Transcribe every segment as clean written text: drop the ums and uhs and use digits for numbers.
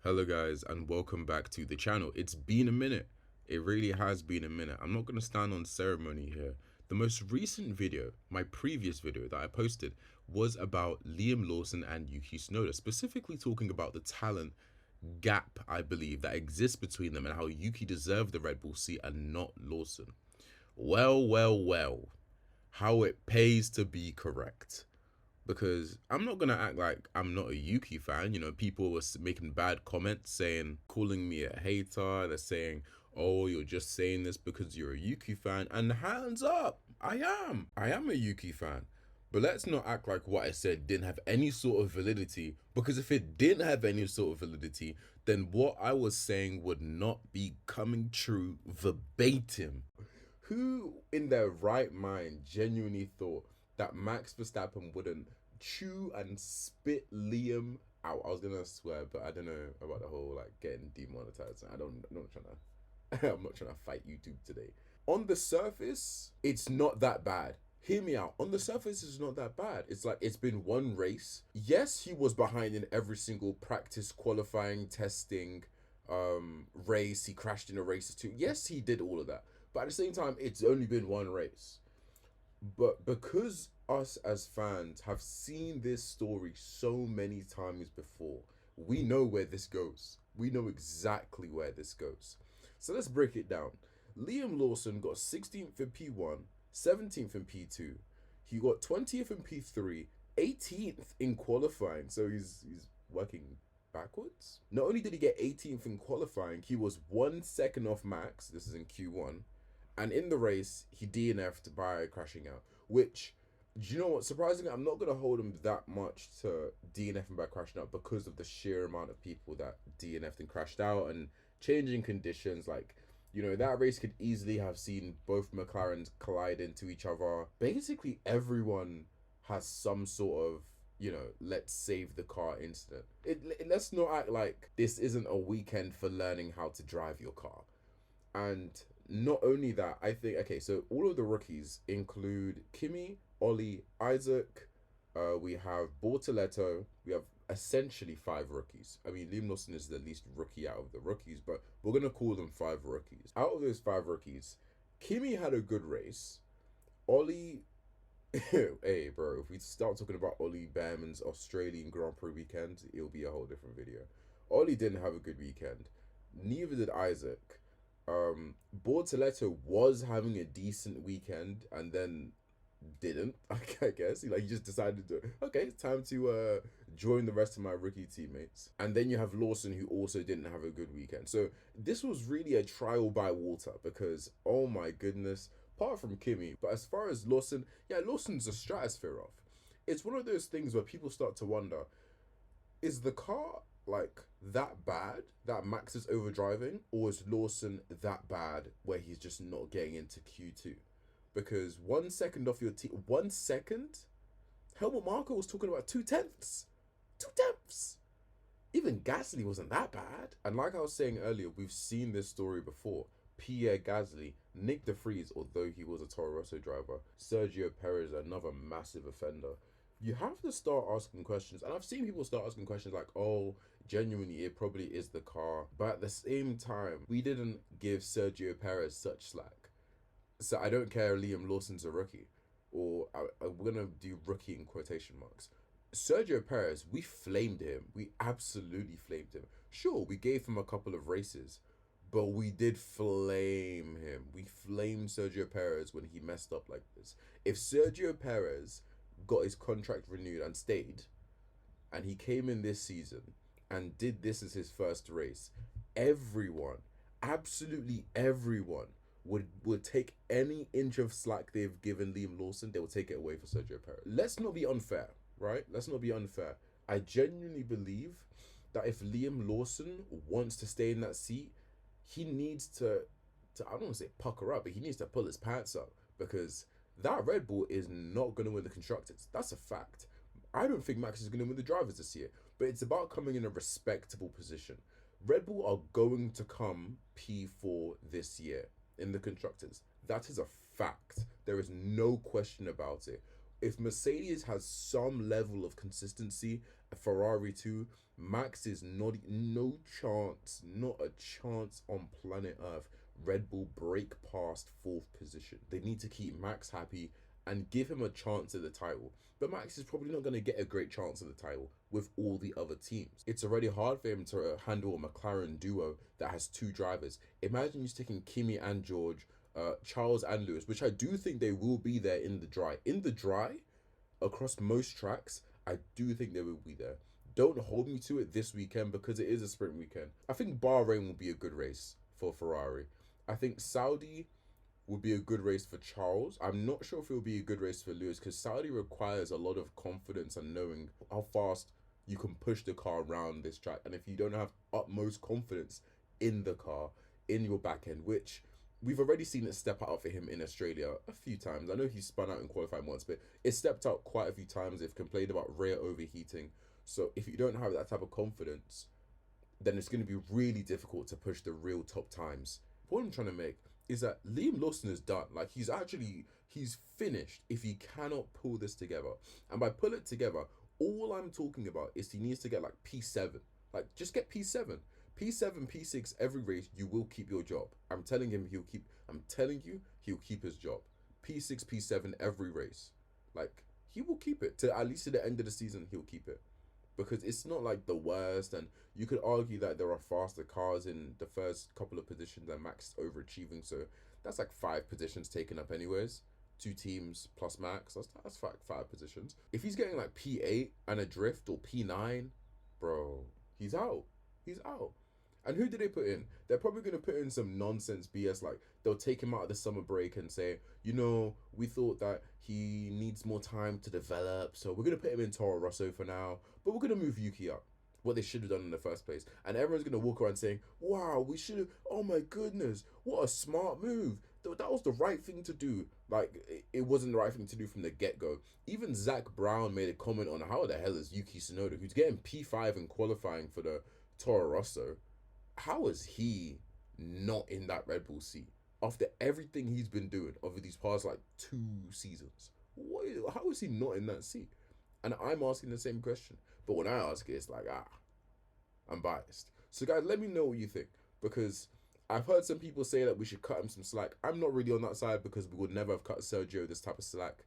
Hello guys and welcome back to the channel. It's been a minute. It really has been a minute. I'm not going to stand on ceremony here. The most recent video, my previous video that I posted, was about Liam Lawson and Yuki Tsunoda, specifically talking about the talent gap, I believe, that exists between them and how Yuki deserved the Red Bull seat and not Lawson. Well, how it pays to be correct. Because I'm not gonna act like I'm not a Yuki fan. You know, people were making bad comments, calling me a hater. They're saying, "Oh, you're just saying this because you're a Yuki fan." And hands up, I am a Yuki fan. But let's not act like what I said didn't have any sort of validity. Because if it didn't have any sort of validity, then what I was saying would not be coming true verbatim. Who in their right mind genuinely thought that Max Verstappen wouldn't chew and spit Liam out? I was gonna swear, but I don't know about the whole like getting demonetized. I'm not trying to I'm not trying to fight YouTube today. On the surface, it's not that bad. Hear me out. On the surface, it's not that bad. It's like it's been one race. Yes, he was behind in every single practice, qualifying, testing, race. He crashed in a race too. Yes, he did all of that. But at the same time, it's only been one race. But because us as fans have seen this story so many times before, we know where this goes. We know exactly where this goes. So let's break it down. Liam Lawson got 16th in P1, 17th in P2. He got 20th in P3, 18th in qualifying. So he's working backwards. Not only did he get 18th in qualifying, he was 1 second off Max. This is in Q1. And in the race, he DNF'd by crashing out. Which, do you know what? Surprisingly, I'm not going to hold him that much to DNFing by crashing out because of the sheer amount of people that DNF'd and crashed out and changing conditions. Like, you know, that race could easily have seen both McLarens collide into each other. Basically, everyone has some sort of, you know, let's save the car incident. Let's not act like this isn't a weekend for learning how to drive your car. And not only that, I think, okay, so all of the rookies include Kimi, Ollie, Isaac, we have Bortoletto, we have essentially 5 rookies. I mean, Liam Lawson is the least rookie out of the rookies, but we're going to call them 5 rookies. Out of those 5 rookies, Kimi had a good race. Ollie, hey, bro, if we start talking about Ollie Behrman's Australian Grand Prix weekend, it'll be a whole different video. Ollie didn't have a good weekend. Neither did Isaac. Bortoletto was having a decent weekend and then didn't. I guess he just decided to, okay, it's time to join the rest of my rookie teammates. And then you have Lawson, who also didn't have a good weekend. So this was really a trial by water because, oh my goodness, apart from Kimi, but as far as Lawson, yeah, Lawson's a stratosphere off. It's one of those things where people start to wonder, is the car like that bad that Max is overdriving, or is Lawson that bad where he's just not getting into Q2? Because 1 second off your team, 1 second? Helmut Marko was talking about 2/10. 2/10. Even Gasly wasn't that bad. And like I was saying earlier, we've seen this story before. Pierre Gasly, Nick De Vries, although he was a Toro Rosso driver, Sergio Perez, another massive offender. You have to start asking questions. And I've seen people start asking questions like, oh, genuinely, it probably is the car. But at the same time, we didn't give Sergio Perez such slack. So I don't care Liam Lawson's a rookie. Or we're going to do rookie in quotation marks. Sergio Perez, we flamed him. We absolutely flamed him. Sure, we gave him a couple of races. But we did flame him. We flamed Sergio Perez when he messed up like this. If Sergio Perez got his contract renewed and stayed, and he came in this season and did this as his first race, everyone, absolutely everyone, would take any inch of slack they've given Liam Lawson, they will take it away for Sergio Perez. Let's not be unfair, right? Let's not be unfair. I genuinely believe that if Liam Lawson wants to stay in that seat, he needs to I don't want to say pucker up, but he needs to pull his pants up, because that Red Bull is not going to win the Constructors. That's a fact. I don't think Max is going to win the Drivers this year, but it's about coming in a respectable position. Red Bull are going to come P4 this year in the Constructors. That is a fact. There is no question about it. If Mercedes has some level of consistency Ferrari 2, Max is not not a chance on planet Earth. Red Bull break past fourth position. They need to keep Max happy and give him a chance at the title. But Max is probably not going to get a great chance at the title with all the other teams. It's already hard for him to handle a McLaren duo that has two drivers. Imagine you sticking Kimi and George, Charles and Lewis, which I do think they will be there in the dry. In the dry, across most tracks, I do think they will be there. Don't hold me to it this weekend because it is a sprint weekend. I think Bahrain will be a good race for Ferrari. I think Saudi will be a good race for Charles. I'm not sure if it will be a good race for Lewis because Saudi requires a lot of confidence and knowing how fast you can push the car around this track. And if you don't have utmost confidence in the car, in your back end, which we've already seen it step out for him in Australia a few times. I know he spun out in qualifying once, but it stepped out quite a few times. They've complained about rear overheating. So if you don't have that type of confidence, then it's going to be really difficult to push the real top times. The point I'm trying to make is that Liam Lawson is done. Like, he's finished if he cannot pull this together. And by pull it together, all I'm talking about is he needs to get like P7. Like, just get P7. P7, P6 every race, you will keep your job. I'm telling you, he'll keep his job. P6, P7 every race. Like, he will keep it. To at least to the end of the season, he'll keep it. Because it's not like the worst, and you could argue that there are faster cars in the first couple of positions and Max overachieving, so that's like 5 positions taken up anyways. 2 teams plus Max, that's five positions. If he's getting like P8 and a drift or P9, bro, he's out. He's out. And who did they put in? They're probably going to put in some nonsense BS, like they'll take him out of the summer break and say, we thought that he needs more time to develop, so we're going to put him in Toro Rosso for now, but we're going to move Yuki up. What they should have done in the first place. And everyone's going to walk around saying, wow, we should have, oh my goodness, what a smart move. That was the right thing to do. Like, it wasn't the right thing to do from the get-go. Even Zach Brown made a comment on how the hell is Yuki Tsunoda, who's getting P5 in qualifying for the Toro Rosso, how is he not in that Red Bull seat after everything he's been doing over these past like 2 seasons? How is he not in that seat? And I'm asking the same question. But when I ask it, it's like, I'm biased. So guys, let me know what you think, because I've heard some people say that we should cut him some slack. I'm not really on that side because we would never have cut Sergio this type of slack.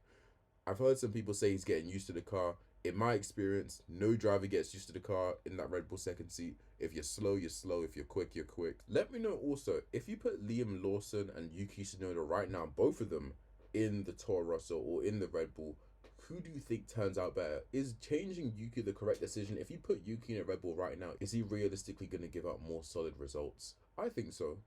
I've heard some people say he's getting used to the car. In my experience, no driver gets used to the car in that Red Bull second seat. If you're slow, you're slow. If you're quick, you're quick. Let me know also, if you put Liam Lawson and Yuki Tsunoda right now, both of them in the Toro Rosso or in the Red Bull, who do you think turns out better? Is changing Yuki the correct decision? If you put Yuki in a Red Bull right now, is he realistically going to give out more solid results? I think so.